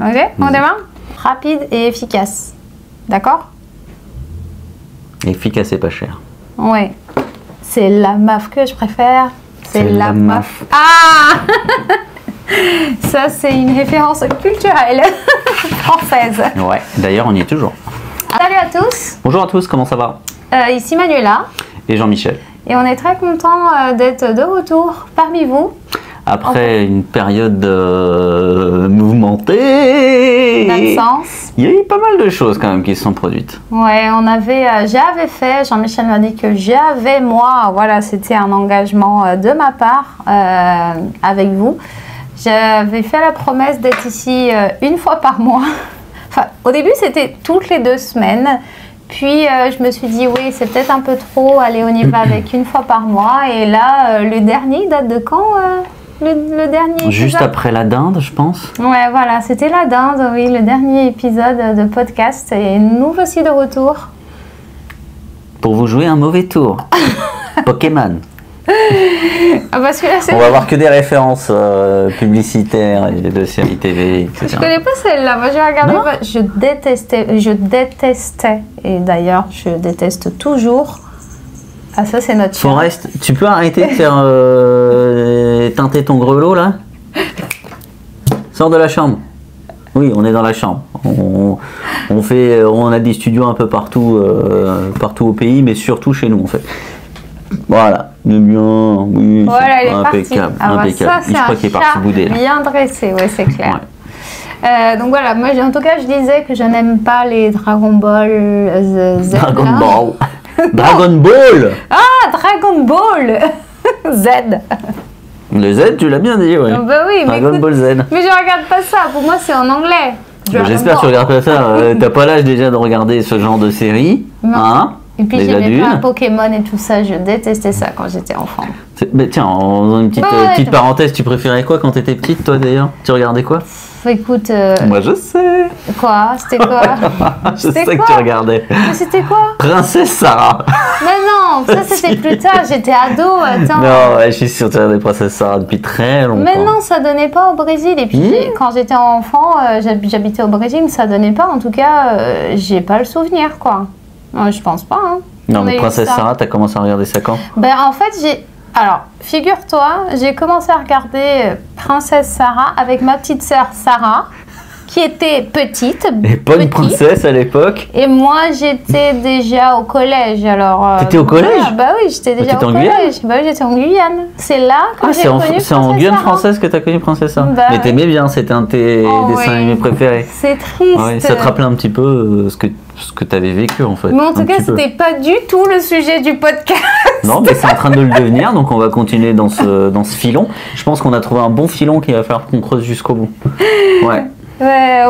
Ok, on démarre. Rapide et efficace. D'accord? Efficace et pas cher. Ouais. C'est la MAF que je préfère. C'est la MAF. Ah ça, c'est une référence culturelle française. Ouais, d'ailleurs, on y est toujours. Salut à tous. Bonjour à tous, comment ça va? Ici Manuela. Et Jean-Michel. Et on est très content d'être de retour parmi vous. Après une période mouvementée, d'absence. Il y a eu pas mal de choses quand même qui se sont produites. Ouais, j'avais fait, Jean-Michel m'a dit que voilà, c'était un engagement de ma part avec vous. J'avais fait la promesse d'être ici une fois par mois. Enfin, au début, c'était toutes les 2 semaines. Puis, je me suis dit, oui, c'est peut-être un peu trop. Allez, on y va avec une fois par mois. Et là, le dernier, date de quand le dernier épisode? Juste après la dinde, je pense. Ouais, voilà, c'était la dinde, oui, le dernier épisode de podcast. Et nous voici de retour. Pour vous jouer un mauvais tour. Pokémon. Parce que là, on va avoir que des références publicitaires et de séries TV, etc. Je connais pas celle-là. Moi, j'ai regardé. Je détestais. Et d'ailleurs, je déteste toujours. Ah, ça, c'est notre chien. Forest, tu peux arrêter de faire teinter ton grelot là? Sors de la chambre. Oui, on est dans la chambre. On a des studios un peu partout, partout au pays, mais surtout chez nous en fait. Voilà, le bien, oui, voilà, impeccable, impeccable. Ça, je crois qu'il est parti bouder là. Bien dressé, ouais, c'est clair. Ouais. Donc voilà, moi en tout cas, je disais que je n'aime pas les Dragon Ball Z. Dragon Ball. Dragon Ball. Ah, Dragon Ball Z. Le Z, tu l'as bien dit, ouais. Bah oui, Dragon Ball Z. Mais je regarde pas ça. Pour moi, c'est en anglais. J'espère que tu regardes pas ça. T'as pas l'âge déjà de regarder ce genre de série. Non. Hein? Et puis j'aimais pas Pokémon et tout ça, je détestais ça quand j'étais enfant. Mais tiens, en faisant une petite parenthèse, tu préférais quoi quand t'étais petite, toi d'ailleurs? Tu regardais quoi? Écoute... Moi je sais. Quoi? C'était quoi? Je sais que tu regardais. Mais c'était quoi? Princesse Sarah. Mais non, ça c'était plus tard, j'étais ado, attends. Non, ouais, je suis sûr que tu regardais Princesse Sarah depuis très longtemps. Mais non, ça donnait pas au Brésil. Et puis quand j'étais enfant, j'habitais au Brésil, ça donnait pas. En tout cas, j'ai pas le souvenir, quoi. Je pense pas. Hein. Non, mais Princesse Sarah, t'as commencé à regarder ça quand? Ben, en fait, alors, figure-toi, j'ai commencé à regarder Princesse Sarah avec ma petite sœur Sarah, qui était petite. Et pas une princesse à l'époque. Et moi, j'étais déjà au collège. Alors. T'étais au collège? Bah oui, j'étais déjà au collège. Bah oui, j'étais en Guyane. C'est là que j'ai connu Princesse Sarah. C'est en Guyane française que t'as connu Princesse Sarah. Bah, mais t'aimais bien, c'était un de tes dessins animés préférés. C'est triste. Ouais, ça te rappelait un petit peu ce que t'avais vécu en fait. Mais en tout cas, c'était pas du tout le sujet du podcast. Non, mais c'est en train de le devenir, donc on va continuer dans ce filon. Je pense qu'on a trouvé un bon filon qu'il va falloir qu'on creuse jusqu'au bout. Ouais.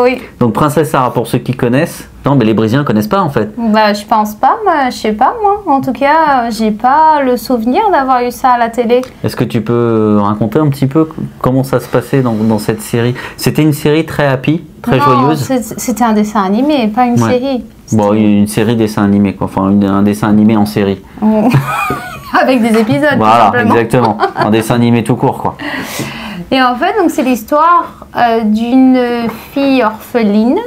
Oui. Donc Princesse Sarah, pour ceux qui connaissent, non mais les Brésiliens connaissent pas en fait. Bah je pense pas, je sais pas moi. En tout cas, j'ai pas le souvenir d'avoir eu ça à la télé. Est-ce que tu peux raconter un petit peu comment ça se passait dans cette série? C'était une série très happy, très joyeuse. C'était un dessin animé, pas une série. Bon, une série dessin animé quoi, enfin un dessin animé en série. Avec des épisodes. Voilà, exactement. Un dessin animé tout court quoi. Et en fait, donc c'est l'histoire d'une fille orpheline.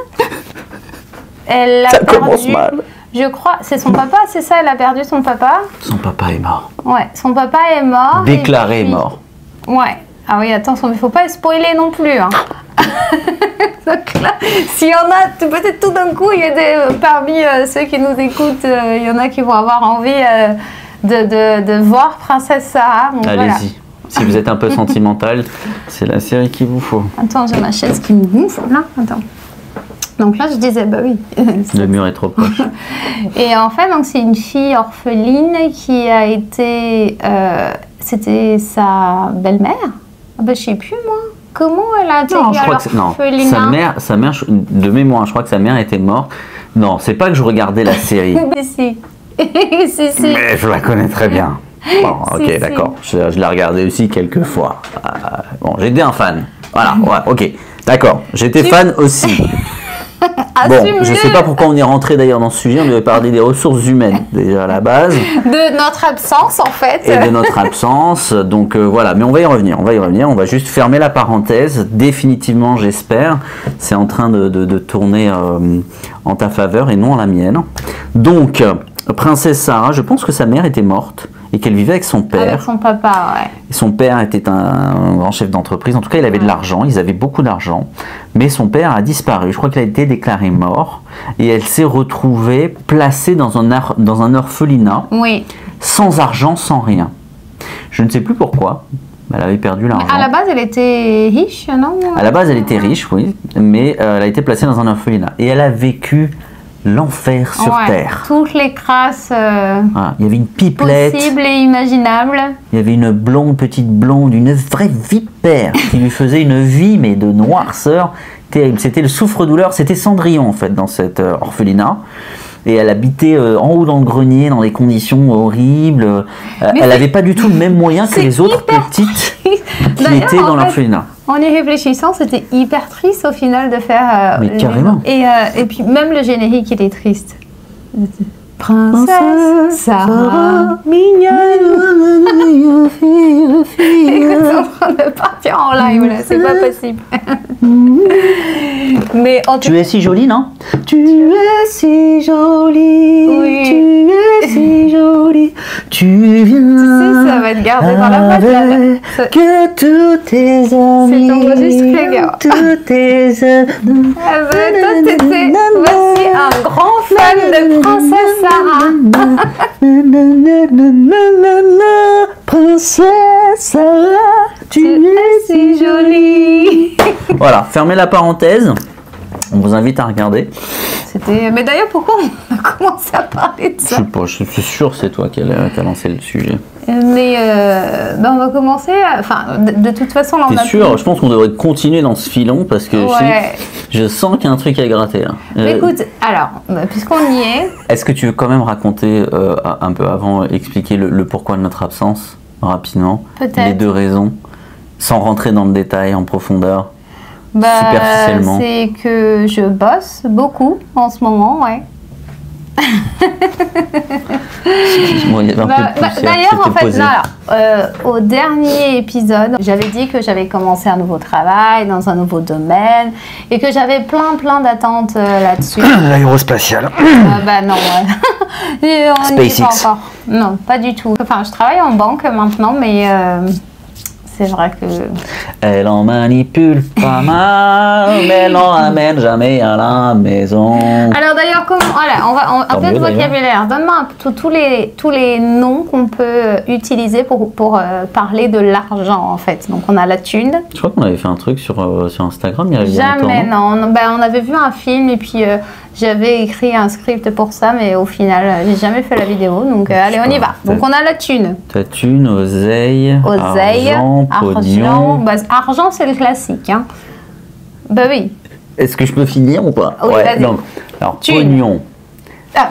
Ça commence mal. Je crois, c'est son papa, c'est ça, elle a perdu son papa. Son papa est mort. Ouais, son papa est mort. Déclaré mort. Ouais. Ah oui, attention, il ne faut pas spoiler non plus. Hein. Donc là, s'il y en a, peut-être tout d'un coup, il y a parmi ceux qui nous écoutent, il y en a qui vont avoir envie de voir Princesse Sarah. Allez-y. Voilà. Si vous êtes un peu sentimental, c'est la série qu'il vous faut. Attends, j'ai ma chaise qui me gonfle là. Attends. Donc là, je disais, bah oui. Le mur est trop proche. Et en fait, donc c'est une fille orpheline qui a été... c'était sa belle-mère. Bah, je sais plus, moi. Comment elle a été l'orphelinat? Sa mère, de mémoire, je crois que sa mère était morte. Non, c'est pas que je regardais la série. Mais si. Si. Mais je la connais très bien. Bon, ok, d'accord. Je l'ai regardé aussi quelques fois. Bon, j'étais un fan. Voilà, ouais, ok. D'accord, j'étais fan aussi. Bon, Assume-le. je ne sais pas pourquoi on est rentré d'ailleurs dans ce sujet. On devait parler des ressources humaines déjà à la base. De notre absence, en fait. Et de notre absence. Donc voilà, mais on va y revenir. On va juste fermer la parenthèse. Définitivement, j'espère. C'est en train de tourner en ta faveur et non en la mienne. Donc, princesse Sarah, je pense que sa mère était morte et qu'elle vivait avec son père. Avec son papa, ouais. Son père était un grand chef d'entreprise. En tout cas, il avait de l'argent. Ils avaient beaucoup d'argent. Mais son père a disparu. Je crois qu'il a été déclaré mort. Et elle s'est retrouvée placée dans un orphelinat. Oui. Sans argent, sans rien. Je ne sais plus pourquoi. Elle avait perdu l'argent. À la base, elle était riche, non? À la base, elle était riche, oui. Mais elle a été placée dans un orphelinat. Et elle a vécu l'enfer sur Terre. Toutes les crasses Voilà. Il y avait une pipelette. possibles et imaginables. Il y avait une petite blonde, une vraie vipère qui lui faisait une vie, mais de noirceur terrible. C'était le souffre-douleur, c'était Cendrillon en fait dans cet orphelinat. Et elle habitait en haut dans le grenier, dans des conditions horribles. Elle n'avait pas du tout le même moyen que les autres petites qui étaient dans l'orphelinat. En y réfléchissant, c'était hyper triste au final de faire... Mais carrément. Et puis même le générique, il est triste. Princesse Sarah, mignonne. Écoute, c'est en train de partir en live là, c'est pas possible. Mais en tout Tu es si jolie, non? Tu es si jolie, Oui. tu es si jolie, tu viens. Tu sais, ça va te garder dans la tête, là. Ça- Que tous tes amis, C'est enregistré, gars. tous tes amis. Ah bah, toi, t'étais voici un grand fan de Princesse Sarah. Princesse Sarah, tu es si jolie. Voilà, fermez la parenthèse. On vous invite à regarder. Mais d'ailleurs, pourquoi on a commencé à parler de Je ça? sais pas, je suis sûr que c'est toi qui a lancé le sujet. Mais on va commencer. Enfin, de toute façon, là, on T'es a sûr? Je pense qu'on devrait continuer dans ce filon parce que Ouais. je sens qu'il y a un truc à gratter là. Mais écoute, alors, puisqu'on y est, Est-ce que tu veux quand même raconter un peu avant, expliquer le pourquoi de notre absence rapidement? Peut-être. Les deux raisons, sans rentrer dans le détail en profondeur. Superficiellement. c'est que je bosse beaucoup en ce moment, ouais. Excuse-moi, il y avait un peu de poussière, D'ailleurs, en c'était fait, posé. non, alors, au dernier épisode, j'avais dit que j'avais commencé un nouveau travail dans un nouveau domaine et que j'avais plein d'attentes là-dessus. L'aérospatiale. Non, ouais. Et on n'y est pas SpaceX. encore. Non, pas du tout. Enfin, je travaille en banque maintenant, mais c'est vrai que... Elle en manipule pas mal, mais elle n'en ramène jamais à la maison. Alors d'ailleurs, voilà, on va un Tant peu de mieux, d'ailleurs. vocabulaire. Donne-moi tous les noms qu'on peut utiliser pour parler de l'argent en fait. Donc on a la thune. Je crois qu'on avait fait un truc sur Instagram il y a longtemps, Jamais, non non. On avait vu un film et puis j'avais écrit un script pour ça, mais au final, j'ai jamais fait la vidéo. Donc allez, on y va. Donc on a la thune. Ta thune, oseille, argent, pognon. Argent, c'est le classique. Hein. Bah oui. Est-ce que je peux finir ou pas? Oui, vas-y. Donc, alors, Thune. pognon, Ah,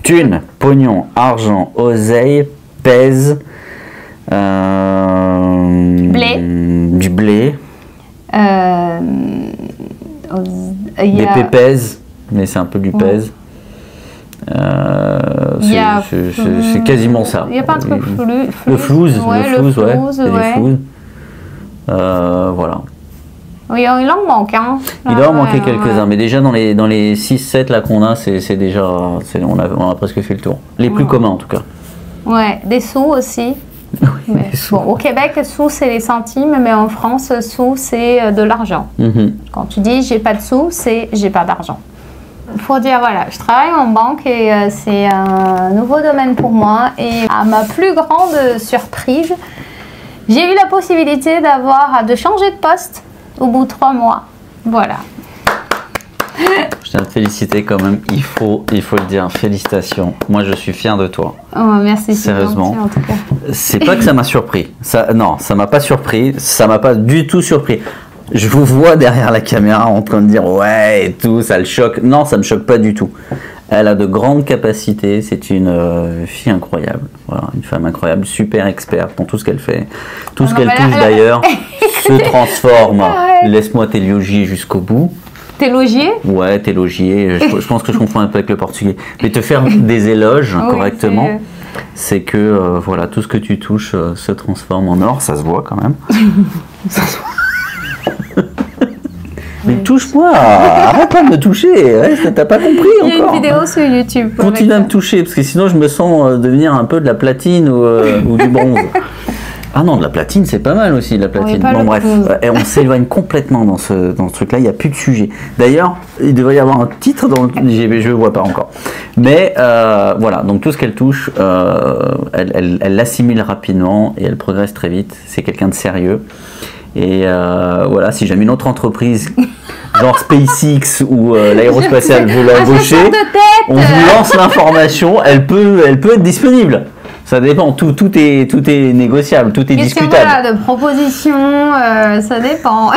thune, pognon, argent, oseille, pèse, Blé. du blé, il y des a- pépèzes, mais c'est un peu du pèse. Il y a- C'est quasiment ça. Il n'y a pas un truc flou. Le flouze, Ouais, le flouze, ouais. flouze, c'est du ouais. flouze. Voilà. Oui, il en manque, hein. Il doit en Ouais, manquer ouais. quelques-uns, mais déjà dans les 6-7 là qu'on a, c'est déjà. On a presque fait le tour. Les plus communs en tout cas. Ouais, des sous aussi. Mais des sous. bon, au Québec, sous, c'est les centimes, mais en France, sous, c'est de l'argent. Mhm. Quand tu dis j'ai pas de sous, c'est j'ai pas d'argent. Pour dire, voilà, je travaille en banque et c'est un nouveau domaine pour moi. Et à ma plus grande surprise, j'ai eu la possibilité de changer de poste au bout de 3 mois. Voilà. Je tiens à te féliciter quand même, il faut le dire, félicitations. Moi je suis fier de toi. Oh, merci, c'est Sérieusement. gentil, en tout cas. C'est pas que ça m'a surpris. Non, ça m'a pas surpris. Ça m'a pas du tout surpris. Je vous vois derrière la caméra en train de dire ouais et tout, ça le choque. Non, ça me choque pas du tout. Elle a de grandes capacités. C'est une fille incroyable. Voilà, une femme incroyable, super experte dans tout ce qu'elle fait. Tout ce non, qu'elle mais touche d'ailleurs se transforme. Ouais. Laisse-moi t'élogier jusqu'au bout. T'es logier? Ouais, t'élogier. Je pense que je confonds un peu avec le portugais. Mais te faire des éloges Oui, correctement, c'est que voilà, tout ce que tu touches se transforme en or. Ça se voit quand même. Ça se voit. Mais touche-moi, arrête pas de me toucher, t'as pas compris encore. Il y a une vidéo sur YouTube. Continue à me toucher, parce que sinon je me sens devenir un peu de la platine ou du bronze. Ah non, de la platine, c'est pas mal aussi, de la platine. Oui, bon bref, et on s'éloigne complètement dans ce truc-là, il n'y a plus de sujet. D'ailleurs, il devrait y avoir un titre dans le... Je ne le vois pas encore. Mais voilà, donc tout ce qu'elle touche, elle l'assimile rapidement et elle progresse très vite. C'est quelqu'un de sérieux. Et voilà, si jamais une autre entreprise, genre SpaceX ou l'aérospatiale veut l'embaucher, on vous lance l'information, elle peut être disponible. Ça dépend, tout est négociable, tout est discutable. Voilà, de propositions, ça dépend.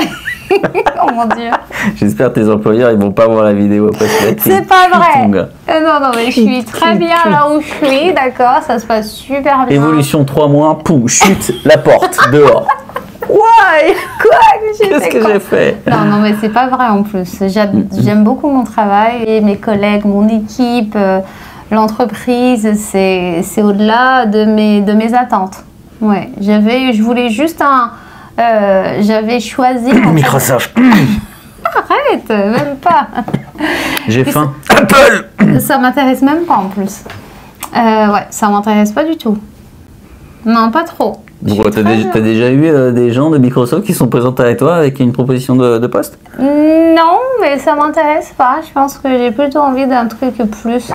Oh mon Dieu. J'espère que tes employeurs ils vont pas voir la vidéo après. C'est pas vrai. Non, mais je suis très bien là où je suis, d'accord, ça se passe super bien. Évolution 3 mois, poum, chute, la porte, dehors. Ouais, quoi? Qu'est-ce que j'ai fait? Non, mais c'est pas vrai en plus. J'aime beaucoup mon travail et mes collègues, mon équipe, l'entreprise, c'est au-delà de mes attentes. Ouais, je voulais juste j'avais choisi... Microsoft. Arrête, même pas. J'ai faim. Apple. Ça m'intéresse même pas en plus. Ouais, ça m'intéresse pas du tout. Non, pas trop. T'as déjà eu des gens de Microsoft qui sont présentés avec toi avec une proposition de poste? Non, mais ça m'intéresse pas. Je pense que j'ai plutôt envie d'un truc plus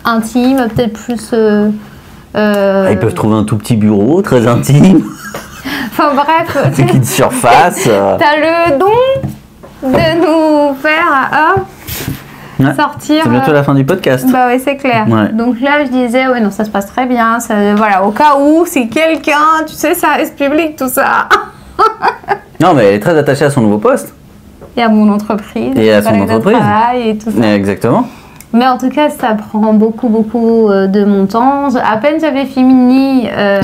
intime, peut-être plus... Ils peuvent trouver un tout petit bureau, très intime. Enfin bref. C'est qu'une surface. T'as le don de nous faire sortir. C'est bientôt la fin du podcast. Bah oui, c'est clair. Ouais. Donc là, je disais, ouais, non, ça se passe très bien. Voilà, au cas où, c'est quelqu'un, tu sais, ça reste public, tout ça. Non, mais elle est très attachée à son nouveau poste. Et à mon entreprise. Et à son entreprise. Et tout ça. Exactement. Mais en tout cas, ça prend beaucoup de mon temps. À peine j'avais fini... À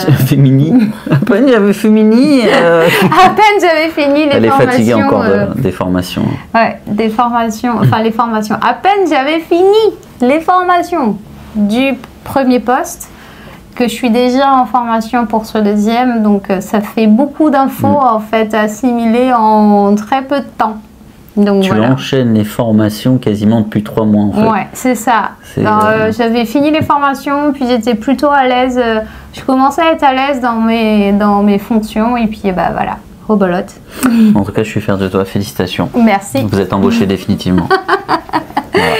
peine j'avais fini... À peine j'avais fini les formations... Elle est fatiguée encore des formations. Ouais, des formations... Enfin, les formations. À peine j'avais fini les formations du premier poste, que je suis déjà en formation pour ce deuxième. Donc, ça fait beaucoup d'infos, en fait, à assimiler en très peu de temps. Donc, tu enchaînes les formations quasiment depuis 3 mois en fait. Ouais, c'est ça. J'avais fini les formations, puis j'étais plutôt à l'aise. Je commençais à être à l'aise dans mes fonctions, et puis bah voilà, rebolote. En tout cas, je suis fier de toi, félicitations. Merci. Vous êtes embauché définitivement. Voilà.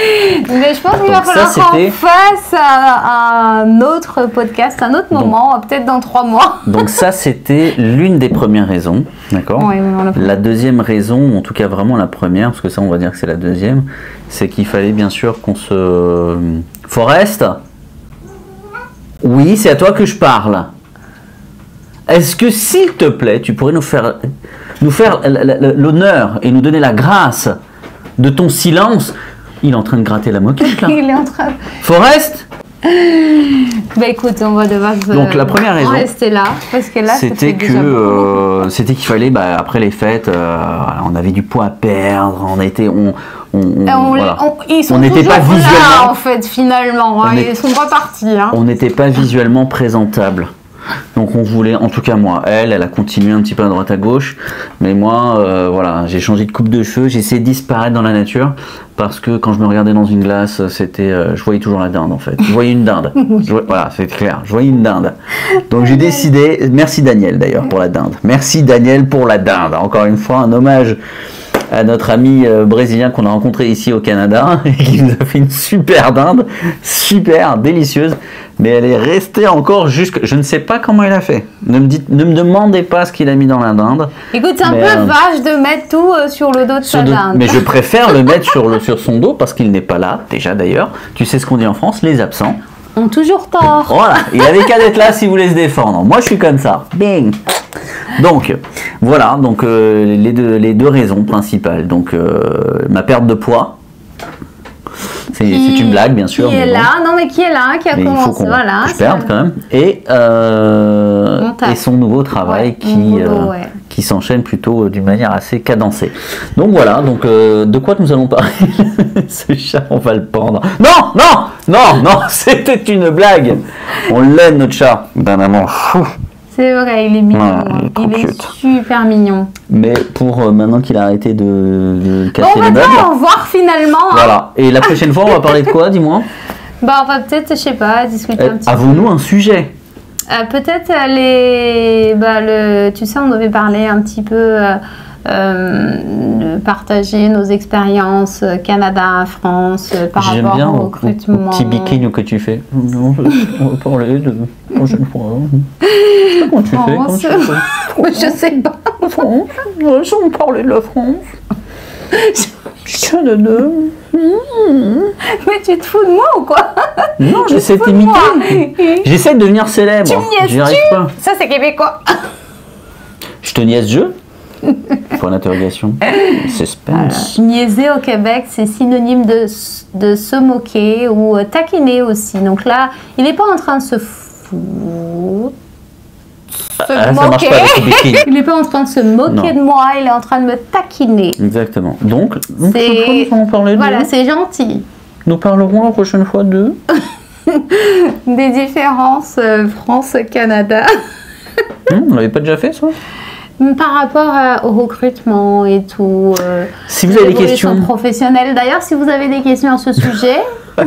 Mais je pense qu'il va falloir qu'on fasse un autre podcast, un autre moment, peut-être dans 3 mois. Donc ça, c'était l'une des premières raisons, d'accord? Oui, la deuxième raison, en tout cas vraiment la première, parce que ça on va dire que c'est la deuxième, c'est qu'il fallait bien sûr qu'on se... Forest? Oui, c'est à toi que je parle. Est-ce que s'il te plaît, tu pourrais nous faire l'honneur et nous donner la grâce de ton silence? Il est en train de gratter la moquette là. Il est en train. Forest? Bah écoute, on va devoir donc la première raison rester là parce que là c'était qu'il fallait après les fêtes on avait du poids à perdre, on n'était pas visuellement en fait finalement ils sont pas partis on n'était pas visuellement présentable. Donc on voulait, en tout cas moi, elle a continué un petit peu à droite à gauche, mais moi, voilà, j'ai changé de coupe de cheveux, j'ai essayé de disparaître dans la nature, parce que quand je me regardais dans une glace, c'était, je voyais toujours la dinde en fait, je voyais une dinde, voilà, c'est clair, je voyais une dinde. Donc j'ai décidé, merci Daniel d'ailleurs pour la dinde, merci Daniel pour la dinde, encore une fois un hommage à notre ami brésilien qu'on a rencontré ici au Canada et qui nous a fait une super dinde, super délicieuse, mais elle est restée encore je ne sais pas comment il a fait. Ne me demandez pas ce qu'il a mis dans la dinde. Écoute, c'est un peu vache de mettre tout sur le dos de sa dinde. Mais je préfère le mettre sur son dos parce qu'il n'est pas là, déjà d'ailleurs. Tu sais ce qu'on dit en France, les absents ont toujours tort. Voilà, il avait qu'à être là s'il voulait se défendre. Moi je suis comme ça. Bing. Donc voilà, donc les deux raisons principales. Donc ma perte de poids. C'est une blague bien sûr. Qui est là, qui a commencé. Il faut qu'on je perde quand même. Et son nouveau travail qui s'enchaînent plutôt d'une manière assez cadencée. Donc voilà, donc de quoi nous allons parler? Ce chat, on va le pendre. Non, non, non, non, c'était une blague. On l'aime notre chat, d'un amour fou. C'est vrai, il est mignon. Ouais, il est super mignon. Mais pour maintenant qu'il a arrêté de casser on va les meubles. dire au revoir finalement. Voilà. Et la prochaine fois, on va parler de quoi, dis-moi? Bah, on va peut-être, je sais pas, discuter un petit peu. Avons-nous un sujet? Peut-être tu sais, on devait parler un petit peu de partager nos expériences Canada, France, par J'aime rapport bien au recrutement. au petit bikini que tu fais. On va parler de prochaine fois. Comment tu fais? Comment tu fais? Je sais pas. France. On parlait de la France. Canada. Mais tu te fous de moi ou quoi? Non, j'essaie de t'imiter. J'essaie de devenir célèbre. Tu me J'y arrive pas. Ça, c'est québécois. Je te niaise je? Point d'interrogation. Suspense. Niaiser au Québec, c'est synonyme de se moquer ou taquiner aussi. Donc là, il n'est pas en train de se foutre. Ça marche pas avec le bikini. Il n'est pas en train de se moquer de moi, il est en train de me taquiner. Exactement. Donc nous allons parler voilà, c'est gentil. Nous parlerons la prochaine fois de des différences France-Canada. On l'avait pas déjà fait, ça? Par rapport au recrutement et tout. Si vous avez des questions professionnelles. D'ailleurs, si vous avez des questions à ce sujet.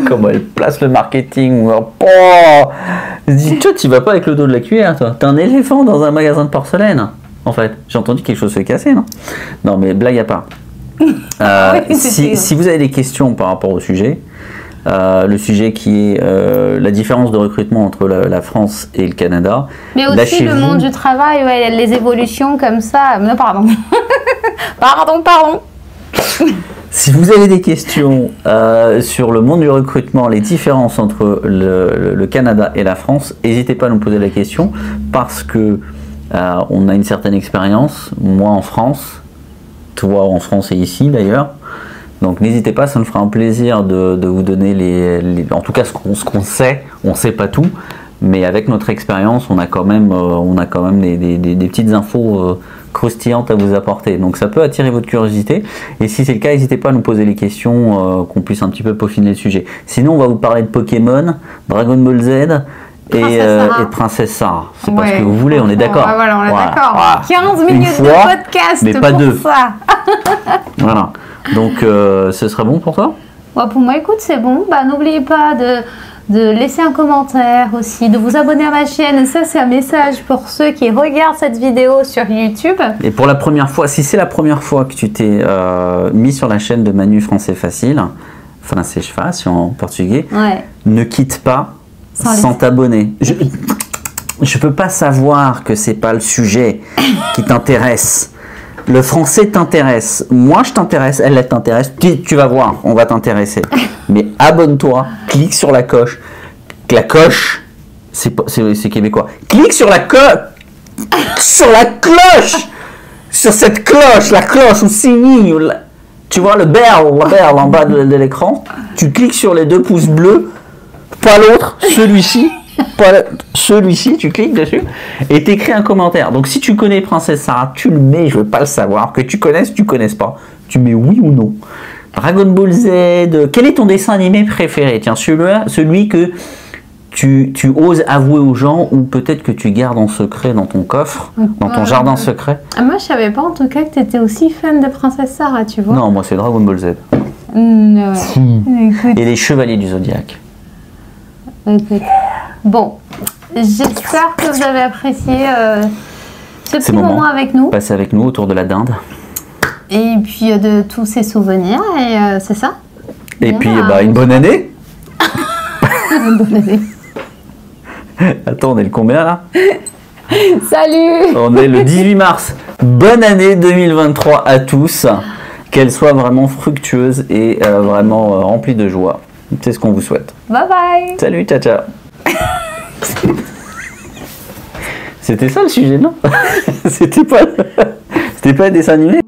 Comment elle place le marketing. Oh, toi, tu vas pas avec le dos de la cuillère, toi. T'es un éléphant dans un magasin de porcelaine. En fait, j'ai entendu quelque chose se casser, non? Non, mais blague à part. Oui, si vous avez des questions par rapport au sujet, le sujet qui est la différence de recrutement entre la France et le Canada. Mais aussi le monde du travail, ouais, les évolutions comme ça. Non, pardon. pardon. Si vous avez des questions sur le monde du recrutement, les différences entre le Canada et la France, n'hésitez pas à nous poser la question parce que on a une certaine expérience, moi en France, toi en France et ici d'ailleurs. Donc n'hésitez pas, ça nous fera un plaisir de vous donner en tout cas ce qu'on sait. On ne sait pas tout, mais avec notre expérience, on a quand même des petites infos croustillantes à vous apporter. Donc ça peut attirer votre curiosité. Et si c'est le cas, n'hésitez pas à nous poser les questions, qu'on puisse un petit peu peaufiner le sujet. Sinon, on va vous parler de Pokémon, Dragon Ball Z et de Princesse Sarah. C'est pas ce que vous voulez, on est d'accord. Voilà, on est d'accord. 15 minutes de podcast mais pas pour deux. ça. Voilà. Donc, ce serait bon pour toi? Ouais, pour moi, écoute, c'est bon. Bah, n'oubliez pas de laisser un commentaire aussi, de vous abonner à ma chaîne. Ça, c'est un message pour ceux qui regardent cette vidéo sur YouTube. Et pour la première fois, si c'est la première fois que tu t'es mis sur la chaîne de Manu Français Facile, Français Fácil en portugais, ne quitte pas sans t'abonner. Je peux pas savoir que c'est pas le sujet qui t'intéresse. Le français t'intéresse, moi je t'intéresse, elle t'intéresse, tu vas voir, on va t'intéresser. Mais abonne-toi, clique sur la coche. La coche, c'est québécois. Clique sur la coche, sur la cloche, sur cette cloche, la cloche ou signe. Tu vois le bell en bas de l'écran. Tu cliques sur les 2 pouces bleus, pas l'autre, celui-ci. Celui-ci, tu cliques dessus et t'écris un commentaire. Donc si tu connais Princesse Sarah, tu le mets, je veux pas le savoir. Que tu connaisses, tu connaisses pas. Tu mets oui ou non. Dragon Ball Z, quel est ton dessin animé préféré? Tiens, celui que tu oses avouer aux gens ou peut-être que tu gardes en secret dans ton coffre, dans ton jardin secret. Moi, je savais pas en tout cas que tu étais aussi fan de Princesse Sarah, tu vois. Non, moi c'est Dragon Ball Z. Et les Chevaliers du Zodiaque. Écoute. Bon, j'espère que vous avez apprécié ce petit moment avec nous. Passez avec nous autour de la dinde. Et puis de tous ces souvenirs, et c'est ça. Et puis une bonne année. Une bonne année. Attends, on est le combien là? Salut. On est le 18 mars. Bonne année 2023 à tous. Qu'elle soit vraiment fructueuse et vraiment remplie de joie. C'est ce qu'on vous souhaite. Bye bye. Salut, ciao ciao. C'était ça le sujet, non? C'était pas un dessin animé?